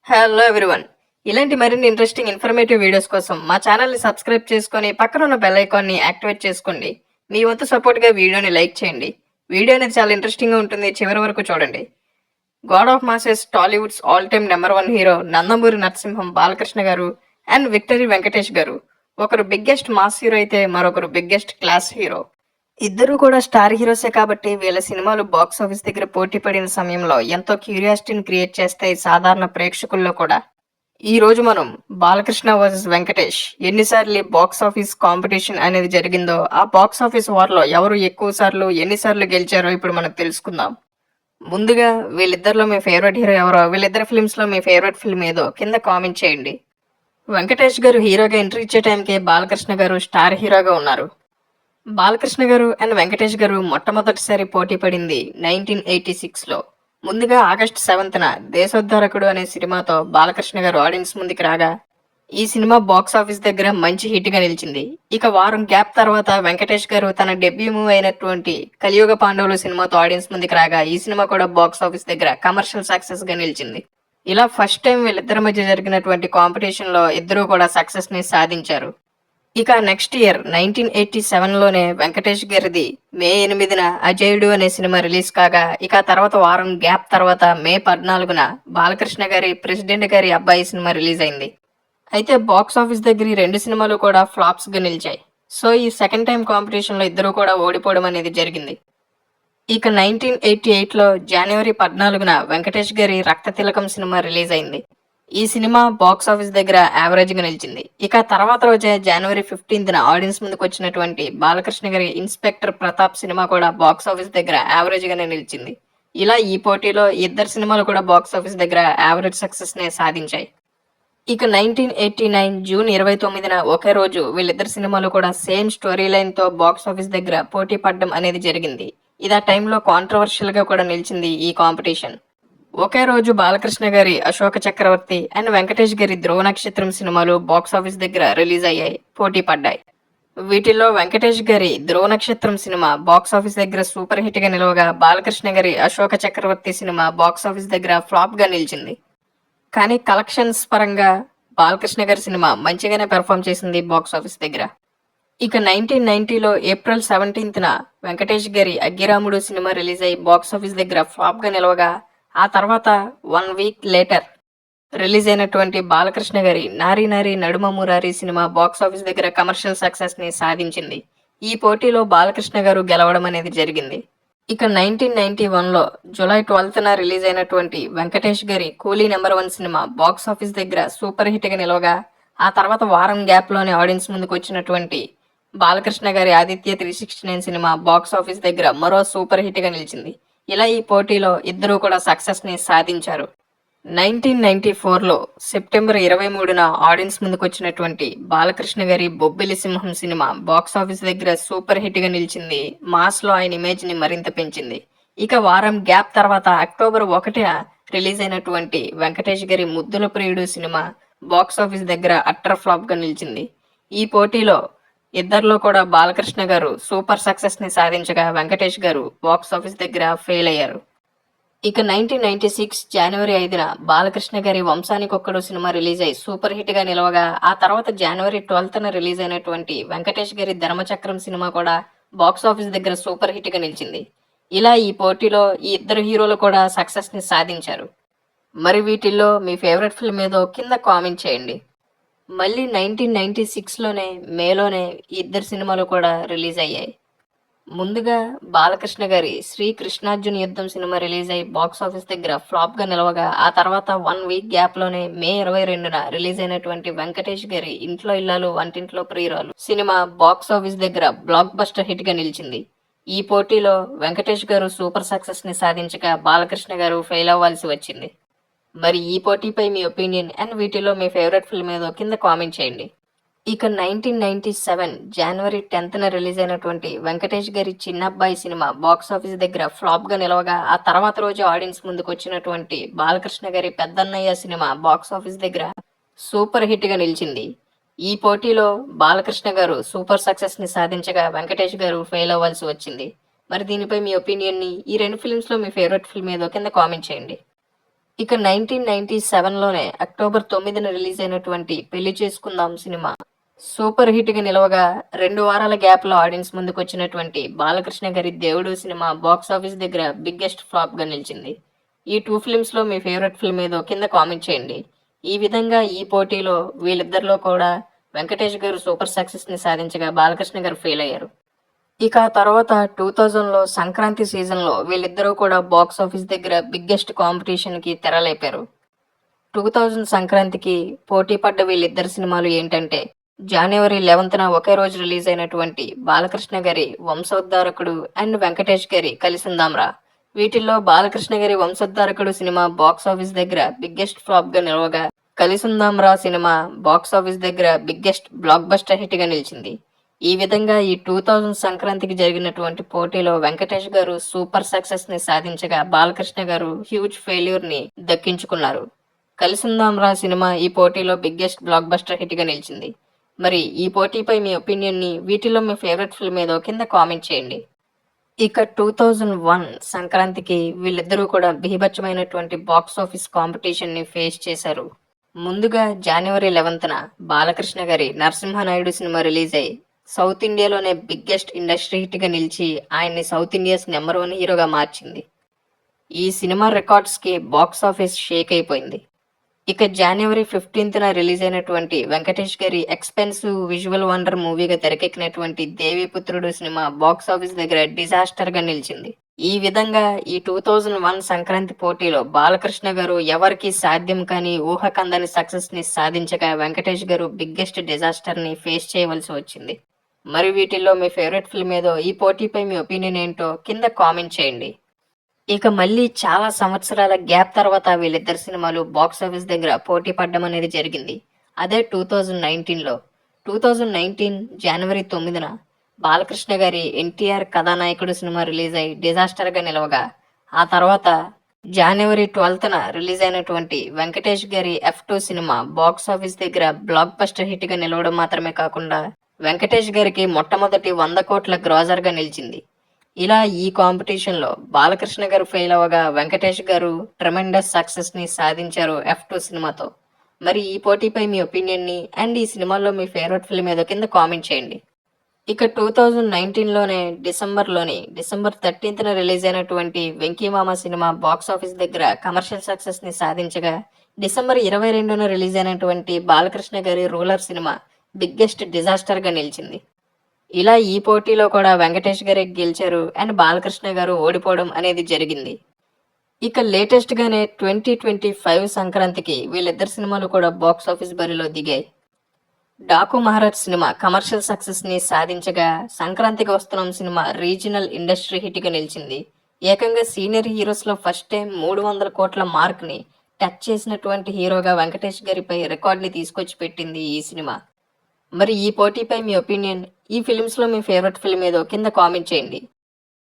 Hello everyone. ఇలాంటి మరిన్ని interesting informative videos కోసం మా ఛానల్‌ని సబ్స్క్రైబ్ చేసుకొని పక్కన ఉన్న బెల్ ఐకాన్‌ని యాక్టివేట్ చేసుకోండి. మీ వంతు సపోర్ట్‌గా వీడియోని లైక్ చేయండి. వీడియో అనేది చాలా ఇంట్రెస్టింగ్‌గా ఉంటుంది. చివరి వరకు చూడండి. God of masses Tollywood's all time number 1 hero Nandamuri Narasimham Balakrishna గారు అండ్ విక్టరీ వెంకటేష్ గారు. ఒకరు బిగ్గెస్ట్ మాస్ హీరో అయితే మరొకరు బిగ్గెస్ట్ క్లాస్ హీరో. ఇద్దరు కూడా స్టార్ హీరోసే కాబట్టి వీళ్ళ సినిమాలు బాక్స్ ఆఫీస్ దగ్గర పోటీ పడిన సమయంలో ఎంతో క్యూరియాసిటీని క్రియేట్ చేస్తాయి సాధారణ ప్రేక్షకుల్లో కూడా. ఈ రోజు మనం బాలకృష్ణ వర్సెస్ వెంకటేష్ ఎన్నిసార్లు బాక్స్ ఆఫీస్ కాంపిటీషన్ అనేది జరిగిందో, ఆ బాక్స్ ఆఫీస్ వార్లో ఎవరు ఎక్కువ సార్లు ఎన్నిసార్లు గెలిచారో ఇప్పుడు మనం తెలుసుకుందాం. ముందుగా వీళ్ళిద్దరిలో మీ ఫేవరెట్ హీరో ఎవరో, వీళ్ళిద్దరి ఫిల్మ్స్ లో మీ ఫేవరెట్ ఫిల్మ్ ఏదో కింద కామెంట్ చేయండి. వెంకటేష్ గారు హీరోగా ఎంట్రీ ఇచ్చే టైంకి బాలకృష్ణ గారు స్టార్ హీరోగా ఉన్నారు. బాలకృష్ణ గారు అండ్ వెంకటేష్ గారు మొట్టమొదటిసారి పోటీ పడింది 1986లో. ముందుగా ఆగస్టు 7న దేశోద్ధరకుడు అనే సినిమాతో బాలకృష్ణ గారు ఆడియన్స్ ముందుకు రాగా, ఈ సినిమా బాక్స్ ఆఫీస్ దగ్గర మంచి హిట్ గా నిలిచింది. ఇక వారం గ్యాప్ తర్వాత వెంకటేష్ గారు తన డెబ్యూ మూవీ అయినటువంటి కలియుగ పాండవులు సినిమాతో ఆడియన్స్ ముందుకు రాగా, ఈ సినిమా కూడా బాక్స్ ఆఫీస్ దగ్గర కమర్షియల్ సక్సెస్ గా నిలిచింది. ఇలా ఫస్ట్ టైం వీళ్ళిద్దరి మధ్య జరిగినటువంటి కాంపిటీషన్ లో ఇద్దరూ కూడా సక్సెస్ ని సాధించారు. ఇక నెక్స్ట్ ఇయర్ 1987లోనే వెంకటేష్ గారిది మే 8న అజేయుడు అనే సినిమా రిలీజ్ కాగా, ఇక తర్వాత వారం గ్యాప్ తర్వాత మే 14న బాలకృష్ణ గారి ప్రెసిడెంట్ గారి అబ్బాయి సినిమా రిలీజ్ అయింది. అయితే బాక్స్ ఆఫీస్ దగ్గర ఈ రెండు సినిమాలు కూడా ఫ్లాప్స్ గా నిలిచాయి. సో ఈ సెకండ్ టైం కాంపిటీషన్ లో ఇద్దరు కూడా ఓడిపోవడం అనేది జరిగింది. ఇక 1988లో జనవరి 14న వెంకటేష్ గారి రక్త తిలకం సినిమా రిలీజ్ అయింది. ఈ సినిమా బాక్స్ ఆఫీస్ దగ్గర యావరేజ్ గా నిలిచింది. ఇక తర్వాత రోజే జనవరి 15న ఆడియన్స్ ముందుకు వచ్చినటువంటి బాలకృష్ణ గారి ఇన్స్పెక్టర్ ప్రతాప్ సినిమా కూడా బాక్స్ ఆఫీస్ దగ్గర యావరేజ్ గానే నిలిచింది. ఇలా ఈ పోటీలో ఇద్దరు సినిమాలు కూడా బాక్స్ ఆఫీస్ దగ్గర యావరేజ్ సక్సెస్ నే సాధించాయి. ఇక 1989 జూన్ 29న ఒకే రోజు వీళ్ళిద్దరు సినిమాలు కూడా సేమ్ స్టోరీ లైన్ తో బాక్స్ ఆఫీస్ దగ్గర పోటీ పడడం అనేది జరిగింది. ఇది ఆ టైంలో కాంట్రవర్షియల్ గా కూడా నిలిచింది ఈ కాంపిటీషన్. ఒకే రోజు బాలకృష్ణ గారి అశోక చక్రవర్తి అండ్ వెంకటేష్ గారి ధ్రువ నక్షత్రం సినిమాలు బాక్స్ ఆఫీస్ దగ్గర రిలీజ్ అయ్యాయి, పోటీ పడ్డాయి. వీటిల్లో వెంకటేష్ గారి ధ్రువ నక్షత్రం సినిమా బాక్స్ ఆఫీస్ దగ్గర సూపర్ హిట్ గా నిలవగా, బాలకృష్ణ గారి అశోక చక్రవర్తి సినిమా బాక్స్ ఆఫీస్ దగ్గర ఫ్లాప్ గా నిలిచింది. కానీ కలెక్షన్స్ పరంగా బాలకృష్ణ గారి సినిమా మంచిగానే పెర్ఫామ్ చేసింది బాక్స్ ఆఫీస్ దగ్గర. ఇక 1990లో ఏప్రిల్ 17న వెంకటేష్ గారి అగ్గిరాముడు సినిమా రిలీజ్ అయ్యి బాక్స్ ఆఫీస్ దగ్గర ఫ్లాప్ గా నిలవగా, ఆ తర్వాత 1 వీక్ లేటర్ రిలీజ్ అయినటువంటి బాలకృష్ణ గారి నారీ నారీ నడుమ మురారి సినిమా బాక్స్ ఆఫీస్ దగ్గర కమర్షియల్ సక్సెస్ ని సాధించింది. ఈ పోటీలో బాలకృష్ణ గారు గెలవడం అనేది జరిగింది. ఇక 1991లో జూలై 12న రిలీజ్ అయినటువంటి వెంకటేష్ గారి కూలీ నెంబర్ 1 సినిమా బాక్స్ ఆఫీస్ దగ్గర సూపర్ హిట్ గా నిలవగా, ఆ తర్వాత వారం గ్యాప్ లోనే ఆడియన్స్ ముందుకు వచ్చినటువంటి బాలకృష్ణ గారి ఆదిత్య 369 సినిమా బాక్స్ ఆఫీస్ దగ్గర మరో సూపర్ హిట్ గా నిలిచింది. ఇలా ఈ పోటీలో ఇద్దరూ కూడా సక్సెస్ ని సాధించారు. 1994లో సెప్టెంబర్ 23న ఆడియన్స్ ముందుకు వచ్చినటువంటి బాలకృష్ణ గారి బొబ్బిలి సింహం సినిమా బాక్స్ ఆఫీస్ దగ్గర సూపర్ హిట్ గా నిలిచింది. మాస్ లో ఆయన ఇమేజ్ ని మరింత పెంచింది. ఇక వారం గ్యాప్ తర్వాత అక్టోబర్ 1న రిలీజ్ అయినటువంటి వెంకటేష్ గారి ముద్దుల ప్రియుడు సినిమా బాక్స్ ఆఫీస్ దగ్గర అట్టర్ ఫ్లాప్ గా నిలిచింది. ఈ పోటీలో ఇద్దరిలో కూడా బాలకృష్ణ గారు సూపర్ సక్సెస్ ని సాధించగా, వెంకటేష్ గారు బాక్స్ ఆఫీస్ దగ్గర ఫెయిల్ అయ్యారు. ఇక 1996 జనవరి 5న బాలకృష్ణ గారి వంశానికొక్కడు సినిమా రిలీజ్ అయ్యి సూపర్ హిట్ గా నిలవగా, ఆ తర్వాత జనవరి 12న రిలీజ్ అయినటువంటి వెంకటేష్ గారి ధర్మచక్రం సినిమా కూడా బాక్స్ ఆఫీస్ దగ్గర సూపర్ హిట్ గా నిలిచింది. ఇలా ఈ పోటీలో ఈ ఇద్దరు హీరోలు కూడా సక్సెస్ ని సాధించారు. మరి వీటిల్లో మీ ఫేవరెట్ ఫిల్మ్ ఏదో కింద కామెంట్ చేయండి. మళ్ళీ 1996లోనే మేలోనే ఈ ఇద్దరు సినిమాలు కూడా రిలీజ్ అయ్యాయి. ముందుగా బాలకృష్ణ గారి శ్రీ కృష్ణార్జున యుద్ధం సినిమా రిలీజ్ అయ్యి బాక్స్ ఆఫీస్ దగ్గర ఫ్లాప్ గా నిలవగా, ఆ తర్వాత 1 వీక్ గ్యాప్ లోనే మే 22న రిలీజ్ అయినటువంటి వెంకటేష్ గారి ఇంట్లో ఇల్లాలు వంటింట్లో ప్రియురాలు సినిమా బాక్స్ ఆఫీస్ దగ్గర బ్లాక్ బస్టర్ హిట్ గా నిలిచింది. ఈ పోటీలో వెంకటేష్ గారు సూపర్ సక్సెస్ ని సాధించగా, బాలకృష్ణ గారు ఫెయిల్ అవ్వాల్సి వచ్చింది. మరి ఈ పోటీపై మీ ఒపీనియన్ అండ్ వీటిలో మీ ఫేవరెట్ ఫిల్మ్ ఏదో కింద కామెంట్ చేయండి. ఇక 1997 జనవరి 10న రిలీజ్ అయినటువంటి వెంకటేష్ గారి చిన్నబ్బాయి సినిమా బాక్స్ ఆఫీస్ దగ్గర ఫ్లాప్ గా నిలవగా, ఆ తర్వాత రోజు ఆడియన్స్ ముందుకు వచ్చినటువంటి బాలకృష్ణ గారి పెద్దన్నయ్య సినిమా బాక్స్ ఆఫీస్ దగ్గర సూపర్ హిట్ గా నిలిచింది. ఈ పోటీలో బాలకృష్ణ గారు సూపర్ సక్సెస్ ని సాధించగా, వెంకటేష్ గారు ఫెయిల్ అవ్వాల్సి వచ్చింది. మరి దీనిపై మీ ఒపీనియన్ ని, ఈ రెండు ఫిల్మ్స్ లో మీ ఫేవరెట్ ఫిల్మ్ ఏదో కింద కామెంట్ చేయండి. ఇక 1997లోనే అక్టోబర్ 9న రిలీజ్ అయినటువంటి పెళ్లి చేసుకుందాం సినిమా సూపర్ హిట్ గా నిలవగా 2 వారాల గ్యాప్ లో ఆడియన్స్ ముందుకు వచ్చినటువంటి బాలకృష్ణ గారి దేవుడు సినిమా బాక్స్ ఆఫీస్ దగ్గర బిగ్గెస్ట్ ఫ్లాప్ గా నిలిచింది. ఈ 2 ఫిల్మ్స్ లో మీ ఫేవరెట్ ఫిల్మ్ ఏదో కింద కామెంట్ చేయండి. ఈ విధంగా ఈ పోటీలో వీళ్ళిద్దరిలో కూడా వెంకటేష్ గారు సూపర్ సక్సెస్ ని సాధించగా బాలకృష్ణ గారు ఫెయిల్ అయ్యారు. ఇక ఆ తర్వాత 2000లో సంక్రాంతి సీజన్లో వీళ్ళిద్దరూ కూడా బాక్స్ ఆఫీస్ దగ్గర బిగ్గెస్ట్ కాంపిటీషన్కి తెరలేపారు. 2000 సంక్రాంతికి పోటీ పడ్డ వీళ్ళిద్దరు సినిమాలు ఏంటంటే జనవరి 11న ఒకే రోజు రిలీజ్ అయినటువంటి బాలకృష్ణ గారి వంశోద్ధారకుడు అండ్ వెంకటేష్ గారి కలిసిందాంరా. వీటిల్లో బాలకృష్ణ గారి వంశోద్ధారకుడు సినిమా బాక్స్ ఆఫీస్ దగ్గర బిగ్గెస్ట్ ఫ్లాప్ గా నిలవగా కలిసిందాంరా సినిమా బాక్స్ ఆఫీస్ దగ్గర బిగ్గెస్ట్ బ్లాక్ బస్టర్ హిట్ గా నిలిచింది. ఈ విధంగా ఈ 2000 సంక్రాంతికి జరిగినటువంటి పోటీలో వెంకటేష్ గారు సూపర్ సక్సెస్ ని సాధించగా బాలకృష్ణ గారు హ్యూజ్ ఫెయిల్యూర్ ని దక్కించుకున్నారు. కలిసిందాంరా సినిమా ఈ పోటీలో బిగ్గెస్ట్ బ్లాక్ బస్టర్ హిట్ గా నిలిచింది. మరి ఈ పోటీపై మీ ఒపీనియన్ ని వీటిలో మీ ఫేవరెట్ ఫిల్మ్ ఏదో కింద కామెంట్ చేయండి. ఇక 2001 సంక్రాంతికి వీళ్ళిద్దరూ కూడా బీభత్సమైనటువంటి బాక్స్ ఆఫీస్ కాంపిటీషన్ ని ఫేస్ చేశారు. ముందుగా జనవరి 11న బాలకృష్ణ గారి నరసింహనాయుడు సినిమా రిలీజ్ అయ్యి సౌత్ ఇండియాలోనే బిగ్గెస్ట్ ఇండస్ట్రీ హిట్ గా నిలిచి ఆయన్ని సౌత్ ఇండియాస్ నెంబర్ 1 హీరోగా మార్చింది. ఈ సినిమా రికార్డ్స్ కి బాక్స్ ఆఫీస్ షేక్ అయిపోయింది. ఇక జనవరి 15న రిలీజ్ అయినటువంటి వెంకటేష్ గారి ఎక్స్పెన్సివ్ విజువల్ వండర్ మూవీగా తెరకెక్కినటువంటి దేవీపుత్రుడు సినిమా బాక్స్ ఆఫీస్ దగ్గర డిజాస్టర్ గా నిలిచింది. ఈ విధంగా ఈ 2001 సంక్రాంతి పోటీలో బాలకృష్ణ గారు ఎవరికి సాధ్యం కాని ఊహకందని సక్సెస్ ని సాధించగా వెంకటేష్ గారు బిగ్గెస్ట్ డిజాస్టర్ ని ఫేస్ చేయవలసి వచ్చింది. మరి వీటిల్లో మీ ఫేవరెట్ ఫిల్మ్ ఏదో ఈ పోటీపై మీ ఒపీనియన్ ఏంటో కింద కామెంట్ చేయండి. ఇక మళ్ళీ చాలా సంవత్సరాల గ్యాప్ తర్వాత వీళ్ళిద్దరు సినిమాలు బాక్స్ ఆఫీస్ దగ్గర పోటీ పడ్డం అనేది జరిగింది. అదే 2019లో 2019 జనవరి 9న బాలకృష్ణ గారి ఎన్టీఆర్ కథానాయకుడు సినిమా రిలీజ్ అయి డిజాస్టర్ గా నిలవగా ఆ తర్వాత జనవరి 12న రిలీజ్ అయినటువంటి వెంకటేష్ గారి F2 సినిమా బాక్స్ ఆఫీస్ దగ్గర బ్లాక్ బస్టర్ హిట్ గా నిలవడం మాత్రమే కాకుండా వెంకటేష్ గారికి మొట్టమొదటి 100 కోట్ల గ్రాజర్ గా నిలిచింది. ఇలా ఈ కాంపిటీషన్లో బాలకృష్ణ గారు ఫెయిల్ అవ్వగా వెంకటేష్ గారు ట్రెమెండస్ సక్సెస్ ని సాధించారు F2 సినిమాతో. మరి ఈ పోటీపై మీ ఒపీనియన్ ని అండ్ ఈ సినిమాలో మీ ఫేవరెట్ ఫిల్మ్ ఏదో కింద కామెంట్ చేయండి. ఇక 2019లోనే డిసెంబర్ 13న రిలీజ్ అయినటువంటి వెంకీమామ సినిమా బాక్స్ ఆఫీస్ దగ్గర కమర్షియల్ సక్సెస్ ని సాధించగా డిసెంబర్ 22న రిలీజ్ అయినటువంటి బాలకృష్ణ గారి రూలర్ సినిమా బిగ్గెస్ట్ డిజాస్టర్ గా నిలిచింది. ఇలా ఈ పోటీలో కూడా వెంకటేష్ గారే గెలిచారు అండ్ బాలకృష్ణ గారు ఓడిపోవడం అనేది జరిగింది. ఇక లేటెస్ట్ గానే 2025 సంక్రాంతికి వీళ్ళిద్దరు సినిమాలు కూడా బాక్స్ ఆఫీస్ బరిలో దిగాయి. Daaku Maharaaj cinema commercial success ని సాధించగా సంక్రాంతికి వస్తున్నాం సినిమా రీజనల్ ఇండస్ట్రీ హిట్ గా నిలిచింది. ఏకంగా సీనియర్ హీరోస్ లో ఫస్ట్ టైం 300 కోట్ల మార్క్ ని టచ్ చేసినటువంటి హీరోగా వెంకటేష్ గారిపై రికార్డ్ ని తీసుకొచ్చి పెట్టింది ఈ సినిమా. మరి ఈ పోటీపై మీ ఒపీనియన్, ఈ ఫిల్మ్స్ లో మీ ఫేవరెట్ ఫిల్మ్ ఏదో కింద కామెంట్ చేయండి.